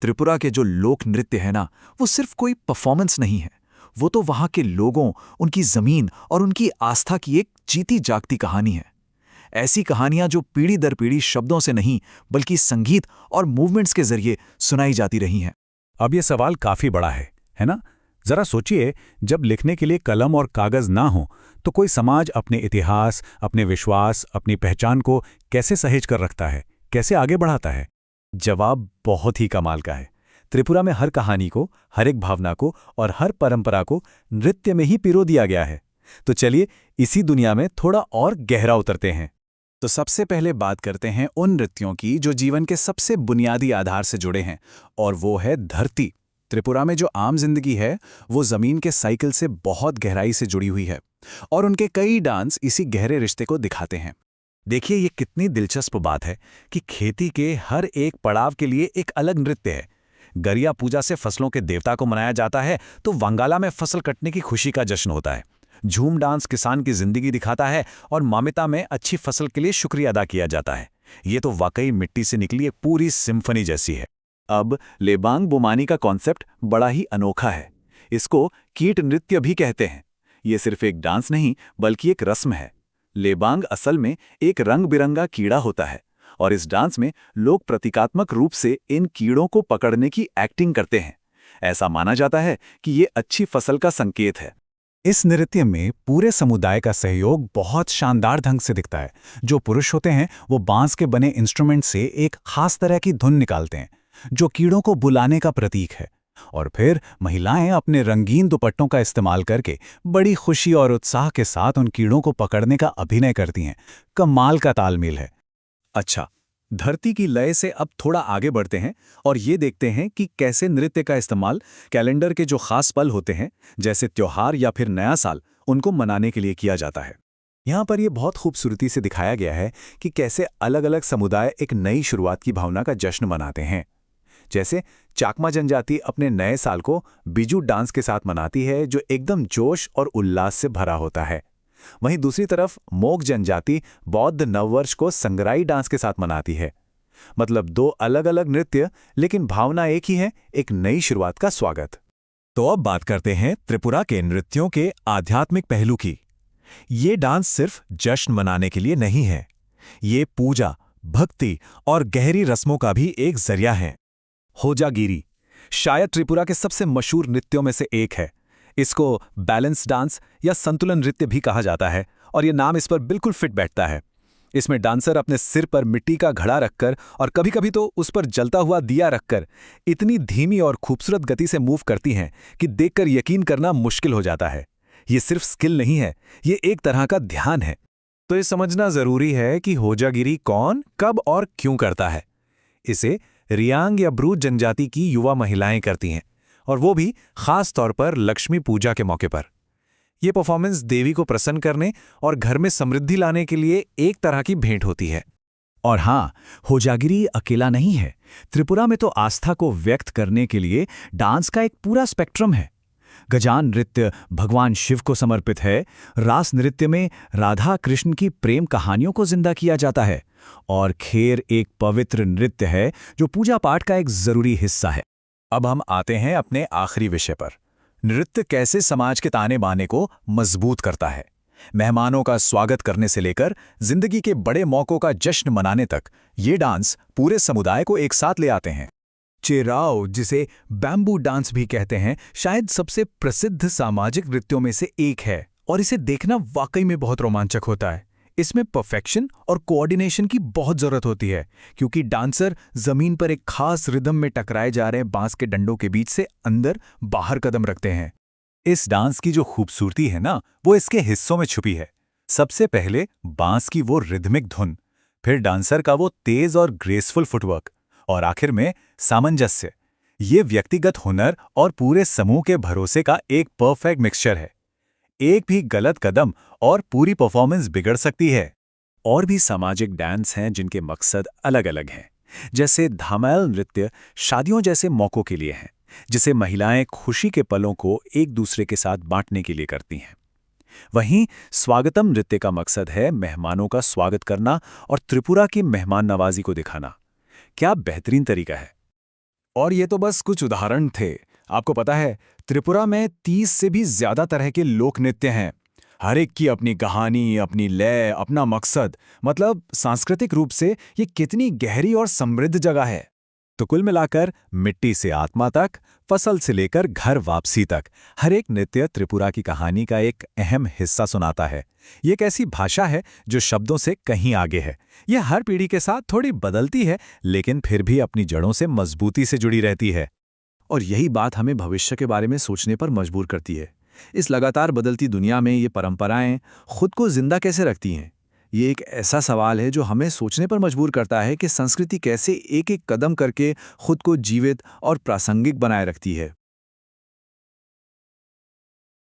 त्रिपुरा के जो लोक नृत्य है ना, वो सिर्फ कोई परफॉर्मेंस नहीं है। वो तो वहाँ के लोगों, उनकी जमीन और उनकी आस्था की एक जीती जागती कहानी है। ऐसी कहानियां जो पीढ़ी दर पीढ़ी शब्दों से नहीं, बल्कि संगीत और मूवमेंट्स के जरिए सुनाई जाती रही हैं। अब ये सवाल काफी बड़ा है ना? जरा सोचिए, जब लिखने के लिए कलम और कागज ना हो तो कोई समाज अपने इतिहास, अपने विश्वास, अपनी पहचान को कैसे सहेज कर रखता है, कैसे आगे बढ़ाता है? जवाब बहुत ही कमाल का है। त्रिपुरा में हर कहानी को, हर एक भावना को और हर परंपरा को नृत्य में ही पिरो दिया गया है। तो चलिए इसी दुनिया में थोड़ा और गहरा उतरते हैं। तो सबसे पहले बात करते हैं उन नृत्यों की जो जीवन के सबसे बुनियादी आधार से जुड़े हैं, और वो है धरती। त्रिपुरा में जो आम जिंदगी है वो जमीन के साइकिल से बहुत गहराई से जुड़ी हुई है, और उनके कई डांस इसी गहरे रिश्ते को दिखाते हैं। देखिए ये कितनी दिलचस्प बात है कि खेती के हर एक पड़ाव के लिए एक अलग नृत्य है। गरिया पूजा से फसलों के देवता को मनाया जाता है, तो वंगाला में फसल कटने की खुशी का जश्न होता है। झूम डांस किसान की जिंदगी दिखाता है, और मामिता में अच्छी फसल के लिए शुक्रिया अदा किया जाता है। ये तो वाकई मिट्टी से निकली एक पूरी सिम्फनी जैसी है। अब लेबांग बोमानी का कॉन्सेप्ट बड़ा ही अनोखा है। इसको कीट नृत्य भी कहते हैं। ये सिर्फ एक डांस नहीं बल्कि एक रस्म है। लेबांग असल में एक रंग बिरंगा कीड़ा होता है, और इस डांस में लोग प्रतीकात्मक रूप से इन कीड़ों को पकड़ने की एक्टिंग करते हैं। ऐसा माना जाता है कि ये अच्छी फसल का संकेत है। इस नृत्य में पूरे समुदाय का सहयोग बहुत शानदार ढंग से दिखता है। जो पुरुष होते हैं वो बांस के बने इंस्ट्रूमेंट से एक खास तरह की धुन निकालते हैं, जो कीड़ों को बुलाने का प्रतीक है। और फिर महिलाएं अपने रंगीन दुपट्टों का इस्तेमाल करके बड़ी खुशी और उत्साह के साथ उन कीड़ों को पकड़ने का अभिनय करती हैं। कमाल का तालमेल है। अच्छा, धरती की लय से अब थोड़ा आगे बढ़ते हैं और ये देखते हैं कि कैसे नृत्य का इस्तेमाल कैलेंडर के जो खास पल होते हैं, जैसे त्योहार या फिर नया साल, उनको मनाने के लिए किया जाता है। यहाँ पर यह बहुत खूबसूरती से दिखाया गया है कि कैसे अलग अलग समुदाय एक नई शुरुआत की भावना का जश्न मनाते हैं। जैसे चाकमा जनजाति अपने नए साल को बिजू डांस के साथ मनाती है, जो एकदम जोश और उल्लास से भरा होता है। वहीं दूसरी तरफ मोग जनजाति बौद्ध नववर्ष को संगराई डांस के साथ मनाती है। मतलब दो अलग अलग नृत्य, लेकिन भावना एक ही है, एक नई शुरुआत का स्वागत। तो अब बात करते हैं त्रिपुरा के नृत्यों के आध्यात्मिक पहलू की। ये डांस सिर्फ जश्न मनाने के लिए नहीं है, ये पूजा, भक्ति और गहरी रस्मों का भी एक जरिया है। होजागिरी शायद त्रिपुरा के सबसे मशहूर नृत्यों में से एक है। इसको बैलेंस डांस या संतुलन नृत्य भी कहा जाता है, और ये नाम इस पर बिल्कुल फिट बैठता है। इसमें डांसर अपने सिर पर मिट्टी का घड़ा रखकर और कभी-कभी तो उस पर जलता हुआ दिया रखकर इतनी धीमी और खूबसूरत गति से मूव करती हैं कि देखकर यकीन करना मुश्किल हो जाता है। ये सिर्फ स्किल नहीं है, ये एक तरह का ध्यान है। तो ये समझना जरूरी है कि होजागिरी कौन, कब और क्यों करता है। इसे रियांग या ब्रू जनजाति की युवा महिलाएं करती हैं, और वो भी खास तौर पर लक्ष्मी पूजा के मौके पर। यह परफॉर्मेंस देवी को प्रसन्न करने और घर में समृद्धि लाने के लिए एक तरह की भेंट होती है। और हाँ, होजागिरी अकेला नहीं है। त्रिपुरा में तो आस्था को व्यक्त करने के लिए डांस का एक पूरा स्पेक्ट्रम है। गजान नृत्य भगवान शिव को समर्पित है। रास नृत्य में राधा कृष्ण की प्रेम कहानियों को जिंदा किया जाता है। और खेर एक पवित्र नृत्य है जो पूजा पाठ का एक जरूरी हिस्सा है। अब हम आते हैं अपने आखिरी विषय पर। नृत्य कैसे समाज के ताने बाने को मजबूत करता है। मेहमानों का स्वागत करने से लेकर जिंदगी के बड़े मौकों का जश्न मनाने तक ये डांस पूरे समुदाय को एक साथ ले आते हैं। चेराओ, जिसे बैम्बू डांस भी कहते हैं, शायद सबसे प्रसिद्ध सामाजिक नृत्यों में से एक है, और इसे देखना वाकई में बहुत रोमांचक होता है। इसमें परफेक्शन और कोऑर्डिनेशन की बहुत जरूरत होती है, क्योंकि डांसर जमीन पर एक खास रिदम में टकराए जा रहे बांस के डंडों के बीच से अंदर बाहर कदम रखते हैं। इस डांस की जो खूबसूरती है ना, वो इसके हिस्सों में छुपी है। सबसे पहले बांस की वो रिदमिक धुन, फिर डांसर का वो तेज और ग्रेसफुल फुटवर्क, और आखिर में सामंजस्य। ये व्यक्तिगत हुनर और पूरे समूह के भरोसे का एक परफेक्ट मिक्सचर है। एक भी गलत कदम और पूरी परफॉर्मेंस बिगड़ सकती है। और भी सामाजिक डांस हैं जिनके मकसद अलग अलग हैं। जैसे धामैल नृत्य शादियों जैसे मौकों के लिए है, जिसे महिलाएं खुशी के पलों को एक दूसरे के साथ बांटने के लिए करती हैं। वहीं स्वागतम नृत्य का मकसद है मेहमानों का स्वागत करना और त्रिपुरा की मेहमान नवाजी को दिखाना। क्या बेहतरीन तरीका है। और ये तो बस कुछ उदाहरण थे। आपको पता है, त्रिपुरा में 30 से भी ज्यादा तरह के लोक नृत्य हैं। हर एक की अपनी कहानी, अपनी लय, अपना मकसद। मतलब सांस्कृतिक रूप से ये कितनी गहरी और समृद्ध जगह है। तो कुल मिलाकर मिट्टी से आत्मा तक, फसल से लेकर घर वापसी तक, हर एक नृत्य त्रिपुरा की कहानी का एक अहम हिस्सा सुनाता है। ये एक ऐसी भाषा है जो शब्दों से कहीं आगे है। यह हर पीढ़ी के साथ थोड़ी बदलती है, लेकिन फिर भी अपनी जड़ों से मजबूती से जुड़ी रहती है। और यही बात हमें भविष्य के बारे में सोचने पर मजबूर करती है। इस लगातार बदलती दुनिया में ये परंपराएं खुद को जिंदा कैसे रखती हैं? ये एक ऐसा सवाल है जो हमें सोचने पर मजबूर करता है कि संस्कृति कैसे एक एक कदम करके खुद को जीवित और प्रासंगिक बनाए रखती है।